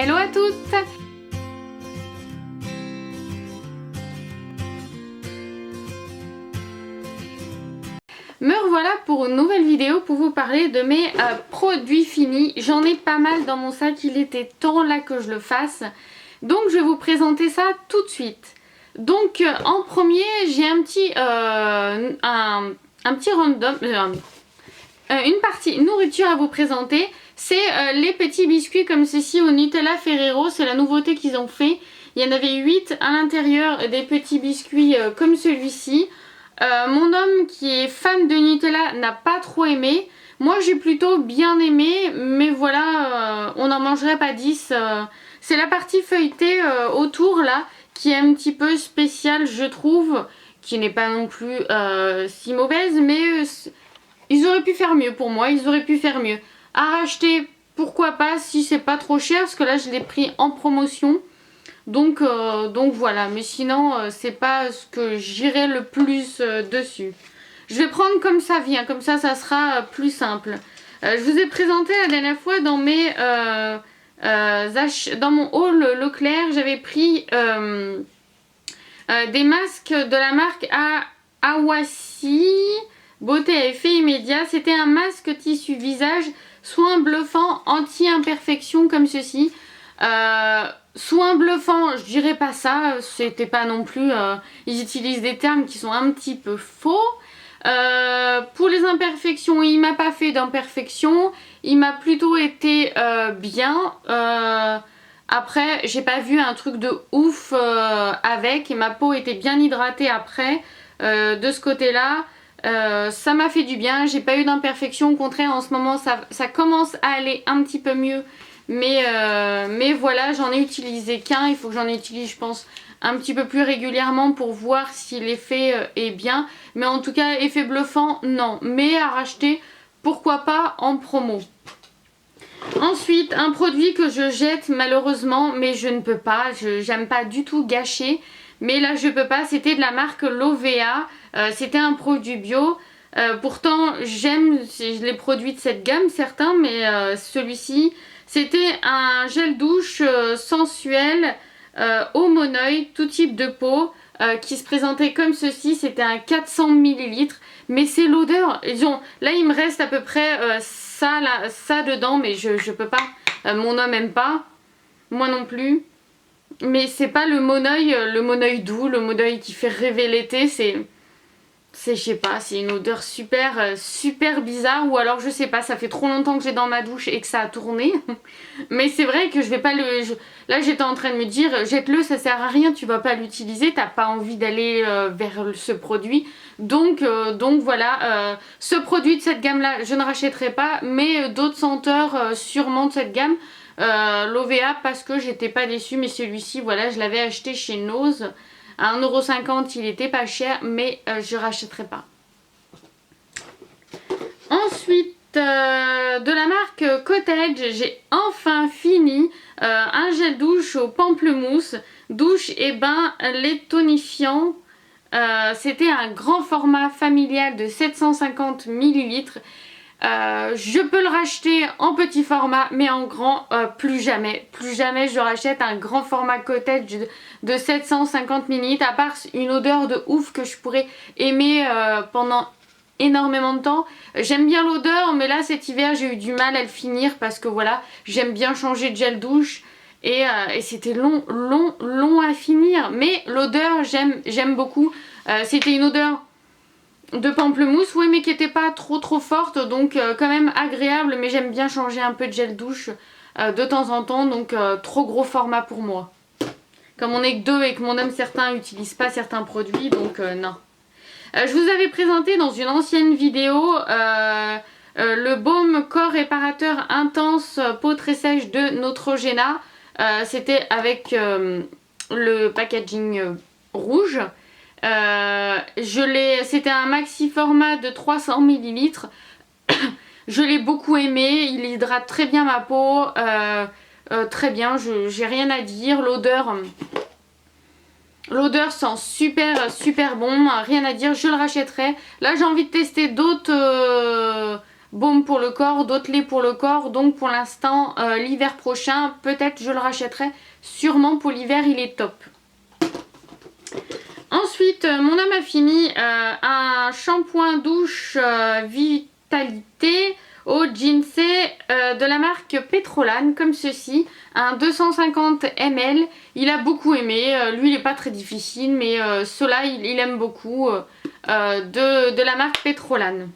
Hello à toutes! Me revoilà pour une nouvelle vidéo pour vous parler de mes produits finis. J'en ai pas mal dans mon sac, il était temps là que je le fasse. Donc je vais vous présenter ça tout de suite. Donc en premier j'ai un petit random, une partie nourriture à vous présenter. C'est les petits biscuits comme ceci au Nutella Ferrero, c'est la nouveauté qu'ils ont fait. Il y en avait 8 à l'intérieur, des petits biscuits comme celui-ci. Mon homme qui est fan de Nutella n'a pas trop aimé. Moi j'ai plutôt bien aimé, mais voilà, on n'en mangerait pas 10. C'est la partie feuilletée autour là qui est un petit peu spéciale je trouve, qui n'est pas non plus si mauvaise, mais ils auraient pu faire mieux pour moi, ils auraient pu faire mieux. À racheter, pourquoi pas si c'est pas trop cher, parce que là je l'ai pris en promotion. Donc voilà, mais sinon c'est pas ce que j'irai le plus dessus. Je vais prendre comme ça vient, comme ça sera plus simple. Je vous ai présenté la dernière fois dans dans mon haul Leclerc, j'avais pris des masques de la marque Awassi, beauté à effet immédiat. C'était un masque tissu visage, soin bluffant, anti-imperfection comme ceci. Soin bluffant, je dirais pas ça, c'était pas non plus, ils utilisent des termes qui sont un petit peu faux. Pour les imperfections, il m'a pas fait d'imperfections, il m'a plutôt été bien. Après, j'ai pas vu un truc de ouf avec, et ma peau était bien hydratée après, de ce côté-là. Ça m'a fait du bien, j'ai pas eu d'imperfection, au contraire en ce moment ça commence à aller un petit peu mieux. Mais voilà, j'en ai utilisé qu'un, il faut que j'en utilise je pense un petit peu plus régulièrement pour voir si l'effet est bien. Mais en tout cas, effet bluffant, non. Mais à racheter, pourquoi pas en promo. Ensuite, un produit que je jette malheureusement, mais je ne peux pas, j'aime pas du tout gâcher. Mais là je peux pas, c'était de la marque Lovea, c'était un produit bio. Pourtant j'aime les produits de cette gamme, certains, mais celui-ci... C'était un gel douche sensuel au monoeil, tout type de peau, qui se présentait comme ceci. C'était un 400 ml. Mais c'est l'odeur. Là, il me reste à peu près ça dedans, mais je peux pas. Mon homme aime pas. Moi non plus. Mais c'est pas le monoeil doux, le monoeil qui fait rêver l'été. Je sais pas, c'est une odeur super bizarre, ou alors je sais pas, ça fait trop longtemps que j'ai dans ma douche et que ça a tourné. Mais c'est vrai que je vais pas là j'étais en train de me dire, jette-le, ça sert à rien, tu vas pas l'utiliser, t'as pas envie d'aller vers ce produit. Donc voilà, ce produit de cette gamme là, je ne rachèterai pas, mais d'autres senteurs sûrement de cette gamme. L'Ovea parce que j'étais pas déçue, mais celui-ci, voilà, je l'avais acheté chez Nose. À 1,50 €, il était pas cher, mais je rachèterai pas. Ensuite, de la marque Cottage, j'ai enfin fini un gel douche au pamplemousse, douche et bain lait tonifiant. C'était un grand format familial de 750 ml. Je peux le racheter en petit format, mais en grand, plus jamais je rachète un grand format Cottage de 750 ml, à part une odeur de ouf que je pourrais aimer pendant énormément de temps. J'aime bien l'odeur, mais là cet hiver j'ai eu du mal à le finir parce que voilà, j'aime bien changer de gel douche et c'était long à finir, mais l'odeur j'aime beaucoup. C'était une odeur de pamplemousse, oui, mais qui n'était pas trop forte, donc quand même agréable, mais j'aime bien changer un peu de gel douche de temps en temps, donc trop gros format pour moi. Comme on est que deux et que mon homme certains n'utilisent pas certains produits, donc non. Je vous avais présenté dans une ancienne vidéo le baume corps réparateur intense peau très sèche de Neutrogena. C'était avec le packaging rouge. C'était un maxi format de 300 ml. Je l'ai beaucoup aimé, il hydrate très bien ma peau, très bien, j'ai rien à dire. L'odeur sent super bon, rien à dire, je le rachèterai. Là j'ai envie de tester d'autres baume pour le corps, d'autres lait pour le corps. Donc pour l'instant, l'hiver prochain, peut-être je le rachèterai. Sûrement pour l'hiver, il est top. Ensuite, mon homme a fini un shampoing douche Vitalité au ginseng de la marque Petrolane, comme ceci, un 250 ml. Il a beaucoup aimé, lui il n'est pas très difficile, mais ceux-là il aime beaucoup, de la marque Petrolane.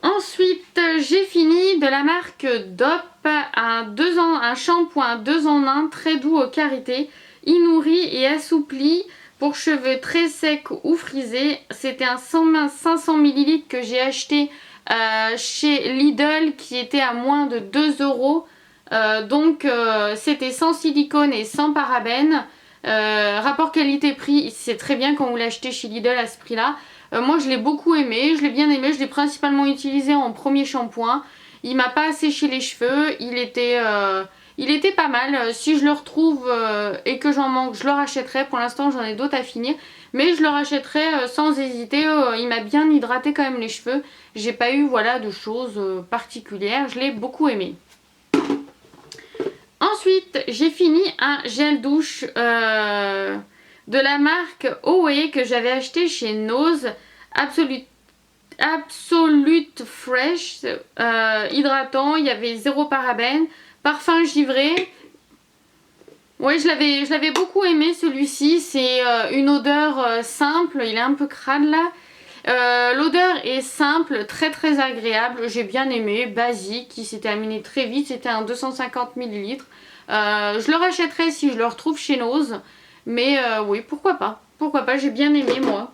Ensuite, j'ai fini de la marque DOP, un shampoing 2 en 1 très doux aux carités. Il nourrit et assouplit pour cheveux très secs ou frisés. C'était un 500 ml que j'ai acheté chez Lidl qui était à moins de 2 euros. Donc c'était sans silicone et sans parabènes. Rapport qualité-prix, c'est très bien quand vous l'achetez chez Lidl à ce prix-là. Moi je l'ai beaucoup aimé, je l'ai bien aimé. Je l'ai principalement utilisé en premier shampoing. Il m'a pas asséché les cheveux. Il était pas mal. Si je le retrouve et que j'en manque, je le rachèterai. Pour l'instant, j'en ai d'autres à finir. Mais je le rachèterai sans hésiter. Il m'a bien hydraté quand même les cheveux. J'ai pas eu voilà, de choses particulières. Je l'ai beaucoup aimé. Ensuite, j'ai fini un gel douche de la marque OE que j'avais acheté chez Nose. Absolute Fresh. Hydratant. Il y avait 0 parabène. Parfum givré. Ouais, je l'avais beaucoup aimé celui-ci. C'est une odeur simple. Il est un peu crade là. L'odeur est simple, très très agréable. J'ai bien aimé, basique. Il s'est terminé très vite. C'était un 250 ml. Je le rachèterai si je le retrouve chez Nose. Mais oui, pourquoi pas. Pourquoi pas, j'ai bien aimé moi.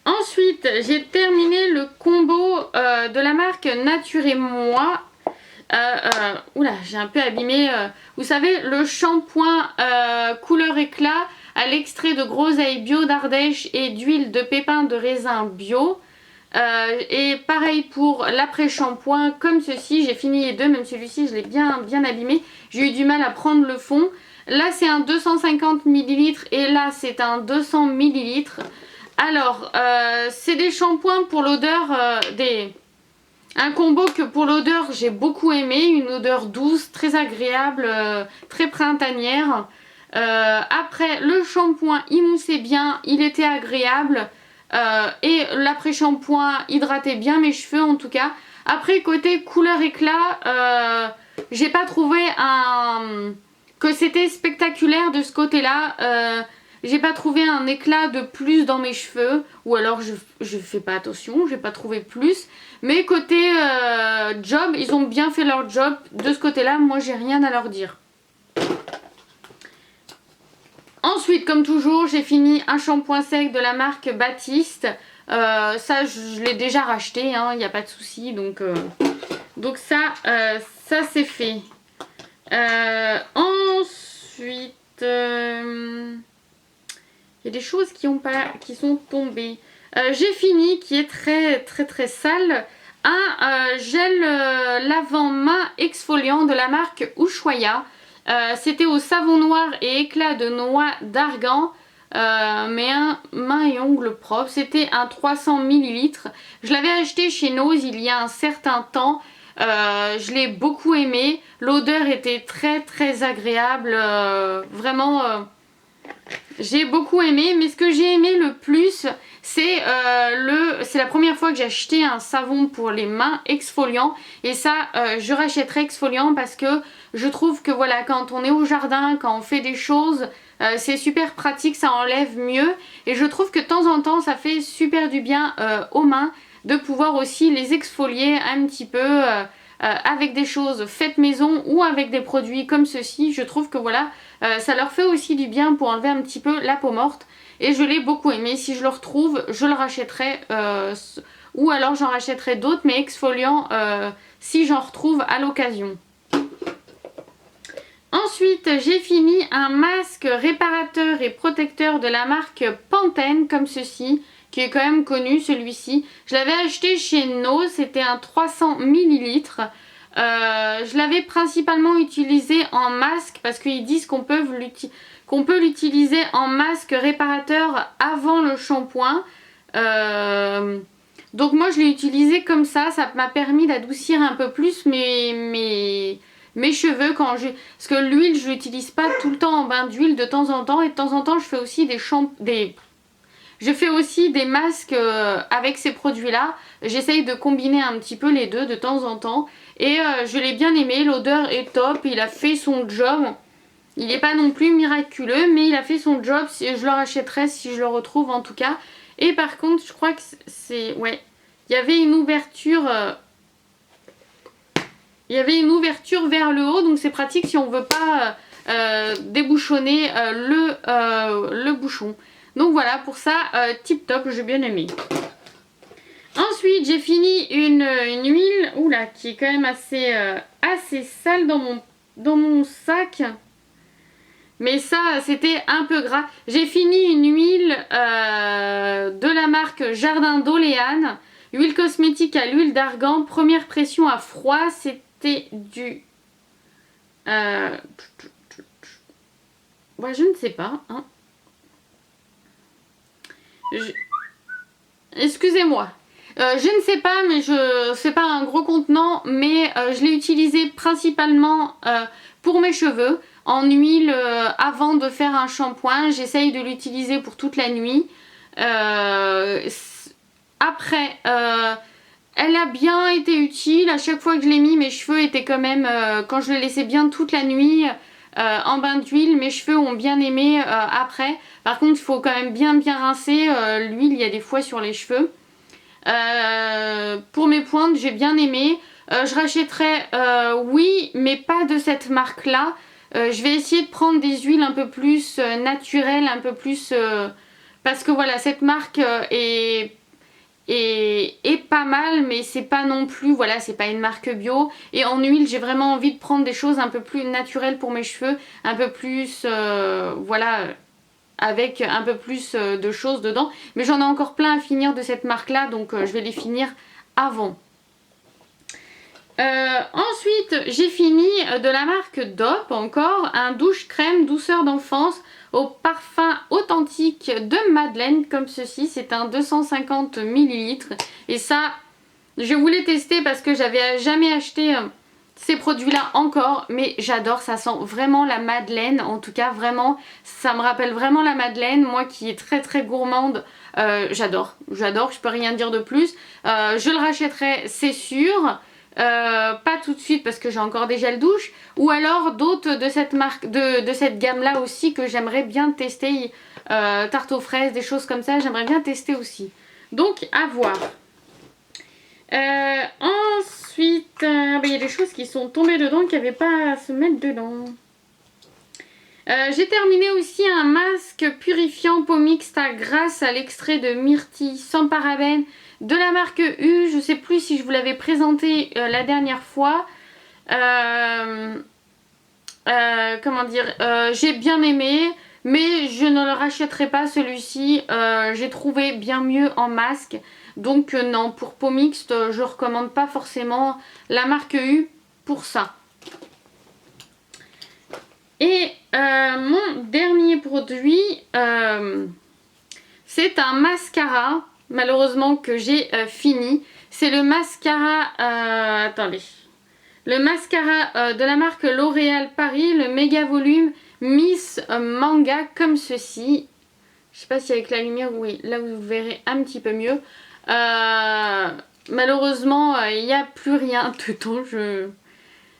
Ensuite, j'ai terminé le combo de la marque Nature et Moi. Oula, j'ai un peu abîmé. Vous savez, le shampoing couleur éclat à l'extrait de groseille bio d'Ardèche et d'huile de pépins de raisin bio. Et pareil pour l'après-shampoing comme ceci. J'ai fini les deux, même celui-ci je l'ai bien abîmé. J'ai eu du mal à prendre le fond. Là c'est un 250 ml et là c'est un 200 ml. Alors c'est des shampoings pour l'odeur un combo que pour l'odeur j'ai beaucoup aimé, une odeur douce, très agréable, très printanière. Après le shampoing il moussait bien, il était agréable et l'après-shampoing hydratait bien mes cheveux en tout cas. Après côté couleur éclat, j'ai pas trouvé que c'était spectaculaire de ce côté là. J'ai pas trouvé un éclat de plus dans mes cheveux. Ou alors je fais pas attention, j'ai pas trouvé plus. Mais côté job, ils ont bien fait leur job. De ce côté là, moi j'ai rien à leur dire. Ensuite, comme toujours, j'ai fini un shampoing sec de la marque Baptiste. Ça je l'ai déjà racheté, il n'y a pas de souci. Donc ça c'est fait. Ensuite... il y a des choses qui sont tombées. J'ai fini, qui est très sale, un gel lavant-main exfoliant de la marque Ushuaïa. C'était au savon noir et éclat de noix d'argan, mais un main et ongles propres. C'était un 300 ml. Je l'avais acheté chez Nose il y a un certain temps. Je l'ai beaucoup aimé. L'odeur était très agréable. Vraiment... j'ai beaucoup aimé, mais ce que j'ai aimé le plus, c'est la première fois que j'ai acheté un savon pour les mains exfoliant. Et ça, je rachèterai exfoliant parce que je trouve que voilà, quand on est au jardin, quand on fait des choses, c'est super pratique, ça enlève mieux. Et je trouve que de temps en temps, ça fait super du bien aux mains de pouvoir aussi les exfolier un petit peu avec des choses faites maison ou avec des produits comme ceci. Je trouve que voilà, ça leur fait aussi du bien pour enlever un petit peu la peau morte. Et je l'ai beaucoup aimé. Si je le retrouve, je le rachèterai. Ou alors j'en rachèterai d'autres, mais exfoliants si j'en retrouve à l'occasion. Ensuite, j'ai fini un masque réparateur et protecteur de la marque Pantene, comme ceci, qui est quand même connu celui-ci. Je l'avais acheté chez No, c'était un 300 ml. Je l'avais principalement utilisé en masque parce qu'ils disent qu'on peut l'utiliser en masque réparateur avant le shampoing. Donc moi je l'ai utilisé comme ça m'a permis d'adoucir un peu plus mes cheveux quand je... Parce que l'huile je l'utilise pas tout le temps en bain d'huile, de temps en temps, et de temps en temps je fais aussi je fais aussi des masques avec ces produits-là. J'essaye de combiner un petit peu les deux de temps en temps. Et je l'ai bien aimé, l'odeur est top, il a fait son job. Il n'est pas non plus miraculeux, mais il a fait son job. Je le rachèterai si je le retrouve en tout cas. Et par contre, je crois que c'est... Ouais, il y avait une ouverture... Il y avait une ouverture vers le haut, donc c'est pratique si on veut pas débouchonner le bouchon. Donc voilà, pour ça, tip top, j'ai bien aimé. Ensuite, j'ai fini une huile, oula, qui est quand même assez sale dans mon sac. Mais ça, c'était un peu gras. J'ai fini une huile de la marque Jardin d'Oléane. Huile cosmétique à l'huile d'argan, première pression à froid. C'était du... Ouais, je ne sais pas. Hein. Excusez-moi. Je ne sais pas, mais c'est pas un gros contenant, mais je l'ai utilisé principalement pour mes cheveux en huile avant de faire un shampoing. J'essaye de l'utiliser pour toute la nuit. Après, elle a bien été utile. À chaque fois que je l'ai mis, mes cheveux étaient quand même, quand je le laissais bien toute la nuit en bain d'huile, mes cheveux ont bien aimé après. Par contre, il faut quand même bien rincer l'huile, il y a des fois sur les cheveux. Pour mes pointes, j'ai bien aimé. Je rachèterai, oui, mais pas de cette marque-là. Je vais essayer de prendre des huiles un peu plus naturelles, un peu plus... parce que voilà, cette marque est pas mal, mais c'est pas non plus, voilà, c'est pas une marque bio. Et en huile, j'ai vraiment envie de prendre des choses un peu plus naturelles pour mes cheveux, un peu plus, voilà, avec un peu plus de choses dedans. Mais j'en ai encore plein à finir de cette marque-là, donc je vais les finir avant. Ensuite, j'ai fini de la marque Dop encore un douche crème douceur d'enfance au parfum authentique de Madeleine comme ceci. C'est un 250 ml et ça, je voulais tester parce que j'avais jamais acheté ces produits-là encore, mais j'adore, ça sent vraiment la Madeleine. En tout cas, vraiment, ça me rappelle vraiment la Madeleine. Moi qui est très gourmande, j'adore, je peux rien dire de plus. Je le rachèterai, c'est sûr. Pas tout de suite parce que j'ai encore des gels douche, ou alors d'autres de cette marque, de cette gamme là aussi que j'aimerais bien tester, tarte aux fraises, des choses comme ça, j'aimerais bien tester aussi, donc à voir. Ensuite il y a des choses qui sont tombées dedans qui n'avaient pas à se mettre dedans. J'ai terminé aussi un masque purifiant peau mixte grâce à l'extrait de myrtille sans parabènes de la marque U. Je ne sais plus si je vous l'avais présenté la dernière fois. Comment dire, j'ai bien aimé, mais je ne le rachèterai pas celui-ci. J'ai trouvé bien mieux en masque. Donc non, pour peau mixte, je recommande pas forcément la marque U pour ça. Et mon dernier produit, c'est un mascara, malheureusement que j'ai fini. C'est le mascara, attendez, le mascara de la marque L'Oréal Paris, le méga volume Miss Manga comme ceci. Je sais pas si avec la lumière, oui, là vous verrez un petit peu mieux. Malheureusement, il n'y a plus rien dedans.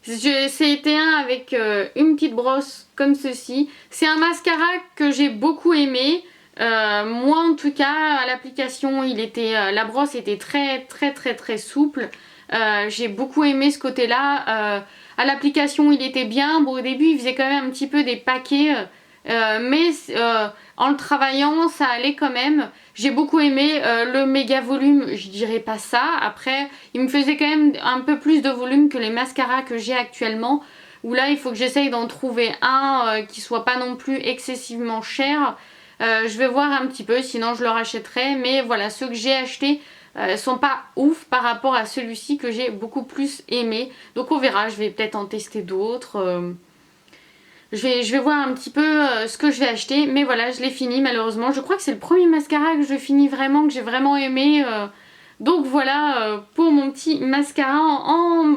C'est été un avec une petite brosse comme ceci. C'est un mascara que j'ai beaucoup aimé. Moi en tout cas, à l'application, la brosse était très souple. J'ai beaucoup aimé ce côté-là. À l'application, il était bien. Bon, au début, il faisait quand même un petit peu des paquets. Mais en le travaillant, ça allait quand même. J'ai beaucoup aimé le méga volume, je dirais pas ça. Après, il me faisait quand même un peu plus de volume que les mascaras que j'ai actuellement. Où là, il faut que j'essaye d'en trouver un qui soit pas non plus excessivement cher. Je vais voir un petit peu, sinon je le rachèterai. Mais voilà, ceux que j'ai achetés sont pas ouf par rapport à celui-ci que j'ai beaucoup plus aimé. Donc on verra, je vais peut-être en tester d'autres. Je vais voir un petit peu ce que je vais acheter. Mais voilà, je l'ai fini malheureusement. Je crois que c'est le premier mascara que je finis vraiment, que j'ai vraiment aimé. Donc voilà pour mon petit mascara en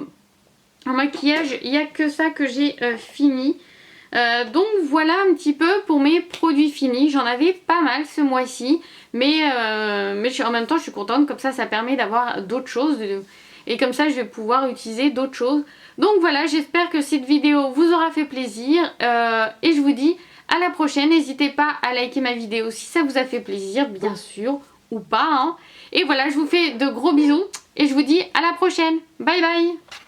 maquillage. Il n'y a que ça que j'ai fini. Donc voilà un petit peu pour mes produits finis. J'en avais pas mal ce mois-ci. Mais en même temps je suis contente. Comme ça permet d'avoir d'autres choses. Et comme ça je vais pouvoir utiliser d'autres choses. Donc voilà, j'espère que cette vidéo vous aura fait plaisir. Et je vous dis à la prochaine. N'hésitez pas à liker ma vidéo si ça vous a fait plaisir, bien sûr. Ou pas, hein. Et voilà, je vous fais de gros bisous. Et je vous dis à la prochaine. Bye bye.